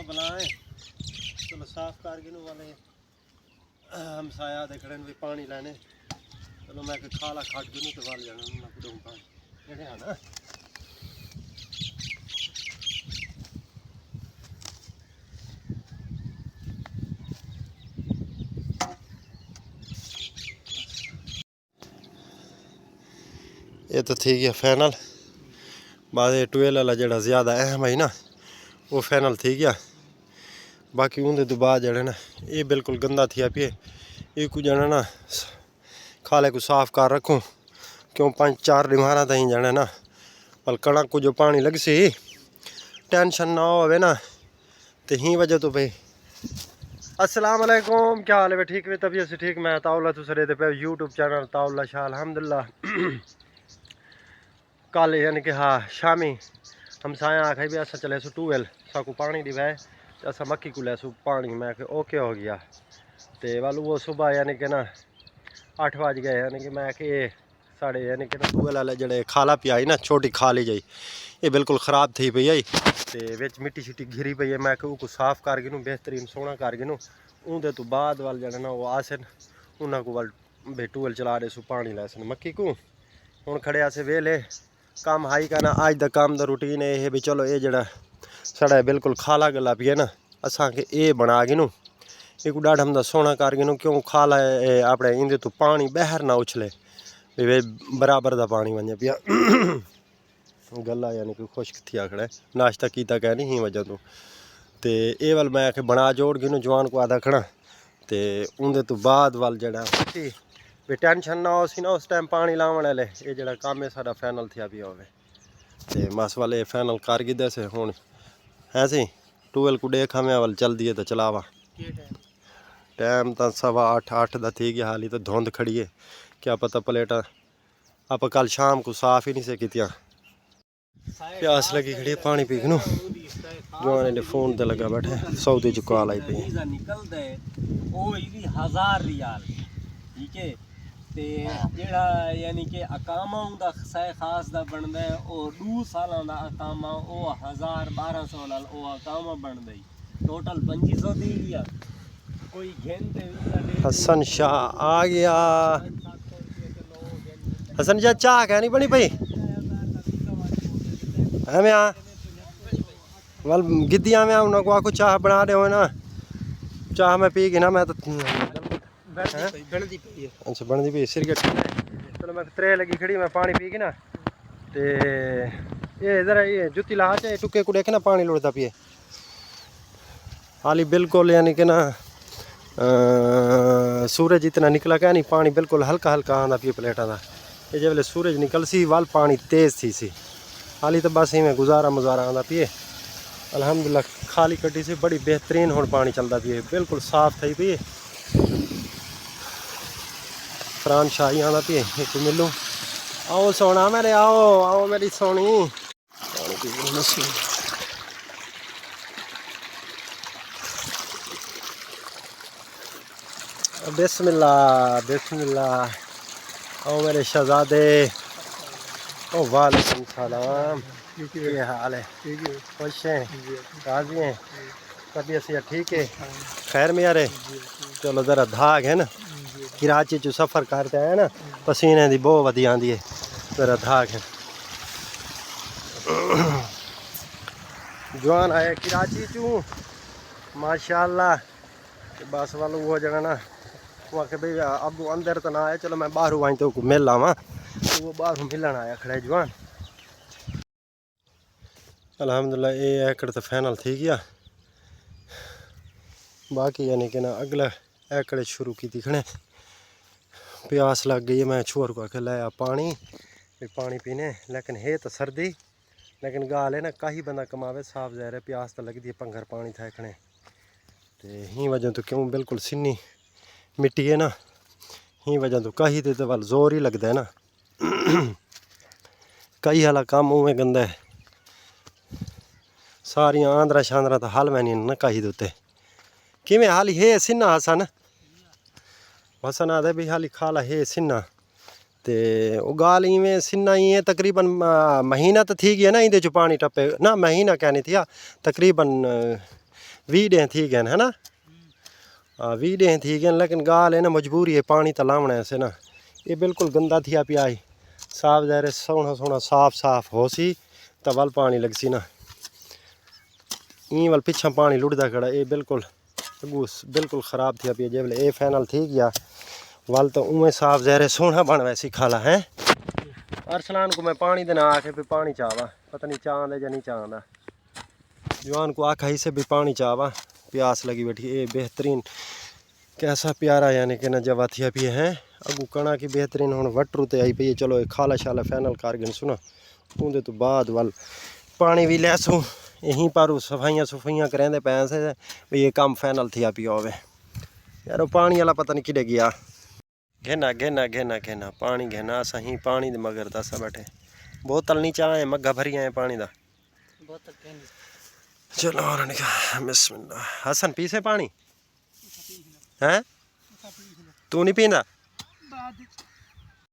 बुलाएं चलो साफ कर गिनू वाले हमसाया दे खड़े भी पानी लेने चलो मैं खाला खट गिनू तो वाल जाना मैं कुछ पानी जेड़े है ना ये तो ठीक है फाइनल बाद 12 वाला जड़ा ज़्यादा अहम है ना वो फाइनल थी गया बाकी उनके तो बाद जड़े ना ये बिल्कुल गंदा थिया पिए ये कुछ जाना ना खाले को साफ कर रखूँ क्यों 5-4 डिमारा तई जाने ना पल कणक को जो पानी लग सी टेंशन ना हो ना तो ही वजह तो भाई अस्सलाम वालेकुम क्या हाल है भाई ठीक है तबीयत से ठीक मैं ताउला तुसरे पे यूट्यूब चैनल ताउला शाह अल्हम्दुलिल्लाह कल यानी कि हाँ शामी हम साया आखे भी असा चले सो टूवेल साकू पानी दिवाए तो असा मक्की को ले सो पानी मैं ओके हो गया तो वालू वो सुबह यानी कि ना 8 बज गए यानी कि मैं कि साढ़े यानी कि ना टूवेल वाले जड़े खाला पियाई ना छोटी खाली जाई ये बिल्कुल ख़राब थी पई आई तो विच मिट्टी शिट्टी घिरी पई है मैं को साफ कर गिनू बेहतरीन सोहना कर गिनू उनके तो बाद वाल जड़े ना वो आसन उन्होंने को वाल बे टूवेल चला रहे सो पानी लै सन मक्की को हुण खड़े आसे वेले काम हाई का ना अज का काम का रूटीन है भी चलो ये जड़ा साढ़ा बिल्कुल खाला गला पिए ना असा के ये बना गिनू एक डाढ़ हमदा सोना कर गिनू क्यों खाला अपने इंदे तो पानी बहर ना उछले भी बराबर का पानी वजे पिया गला यानी कि खुश्क थी आखड़ा नाश्ता किया कह नहीं ही वजह तो ये वाल मैं आखे बना जोड़ गिनू जवान को आधा खड़ा तो उनके तो बाद वाल जड़ा भी टेंशन ना हो सी ना उस टाइम पानी लावन वाले ये जड़ा काम है सारा फाइनल थिया भी होवे ते बस वाले फाइनल कर गिदे से हुण है सी टूवेल को देखा मैं वाल चल दिए तो चलावा टाइम तो 7:15-8 दा थी गया हाली तो धुंध खड़ी है क्या पता प्लेटा आप कल शाम को साफ ही नहीं से कीतियां प्यास लगी खड़ी पानी पी नू जवान ने फोन ते लगा बैठे सऊदी च कॉल आई पई निकलदा है ओ 1000 रियाल ठीक है ते जेड़ा यानी कि अकामा उनका सह खास दा बनदा है और 2 सालां दा अकामा ओ 1000-1200 नाल ओ अकामा बनदा है टोटल 2500 दी गया कोई घंटे हसन शाह आ गया हसन शाह चाह क्या नहीं बनी भाई हमें आ वाल गिद्दियाँ में उन्होंने को आको चाह बना दे ना चाह मैं पी गई ना मैं तो अच्छा बनती पी सिरगट चलो मैं त्रे लगी खड़ी मैं पानी पी गई ना ते ये इधर ये जुत्ती ला चे टुके को देखे ना पानी लुड़ता पिए हाली बिल्कुल यानी कि ना सूरज इतना निकला क्या नहीं पानी बिल्कुल हल्का हल्का आंदा पिए प्लेटा का ये जब वेले सूरज निकल सी वाल पानी तेज़ थी सी हाली तो बस इवें गुजारा मुजारा आंदा पिए अल्हम्दुलिल्लाह खाली कट्टी से बड़ी बेहतरीन हुण पानी चलता पिए बिल्कुल साफ थी पिए फरान शाही आंदा पिए एक मिलूँ आओ सोना मेरे आओ आओ मेरी सोनी बिस्मिल्लाह बिस्मिल्लाह आओ मेरे शहजादे ओ वालेकुम सलाम क्या हाल है खुश हैं राजी हैं तबीयत से ठीक है खैर में यार चलो ज़रा धाग है ना कराची चो सफ़र करते हैं ना पसीने की बहुत वधी आती है ज़रा धाग है जवान आए कराची चू माशाल्लाह बस वाल वो जगह ना वो आखे भाई अब अंदर तो ना आए चलो मैं बाहर आई तो मिल आवा तो वो बाहर मिलन आया खड़े जवान अल्हम्दुलिल्लाह ये एकड़ तो फाइनल थी गया बाकी यानी कि ना अगला एकड़ शुरू की दिखने प्यास लग गई है मैं छोर को आके लाया पानी पानी पीने लेकिन है तो सर्दी लेकिन गाल है ना कहीं बंदा कमावे साफ ज़ाहिर है प्यास तो लगती है पंगर पानी था इखने तो ही वजह तो क्यों बिल्कुल सिन्नी मिट्टी है ना ही वजह तो कहीं तो वाल जोर ही लगता है ना कई वाला काम उमें गंदा है सारिया आंदरा शांदरा तो हल मैं नहीं ना कहीं दोते किमें हाली है सिन्ना हसन हसन आदे भी हाली खाला है सिन्ना ते वो गाल इवें सिन्ना ही है तकरीबन महीना तो थी गया ना इंदे चो पानी टप्पे ना महीना क्या नहीं थिया तकरीबन 20 दिन थी गए है ना। हाँ 20 दिन थी गए, लेकिन गाल है ना मजबूरी है पानी तो लावना से ना। ये बिल्कुल गंदा थिया पिया ही, साफ ज़ाहिर सोहना सोहना साफ साफ हो सी तो वल पानी लग सी ना। ई वाल पिछा पानी लुटदा खड़ा, ये बिल्कुल बिल्कुल ख़राब थिया पिया। जब ये फाइनल थी गया वल तो उमें साफ ज़ाहिर सोहना बन वैसी खाला है। अरसलान को मैं पानी देना आके भी पानी चाहवा, पता नहीं चाहता या नहीं चाहता। जवान को आखा ही से भी पानी चाहवा, प्यास लगी बैठी। ये बेहतरीन कैसा प्यारा यानी कि ना जवा थिया पिए हैं। अगू कणा की बेहतरीन हुण वटरू ते आई पई। चलो ये खाला शाला फाइनल कर गए सुनो, उनके तो बाद वल पानी भी लैसू यहीं पर सफाइयाँ सफाइयाँ करेंदे पैसे भी ये काम फाइनल थिया पिया होवे। यार वो पानी वाला पता नहीं किधे गया। घेना घेना घेना घेना पानी घेना असा ही पानी दे मगर दसा बैठे। बोतल नहीं चाहे मग्गा भरी आए पानी दा। चलो और बिस्मिल्लाह। हसन पी से पानी हैं, तू नहीं पींदा?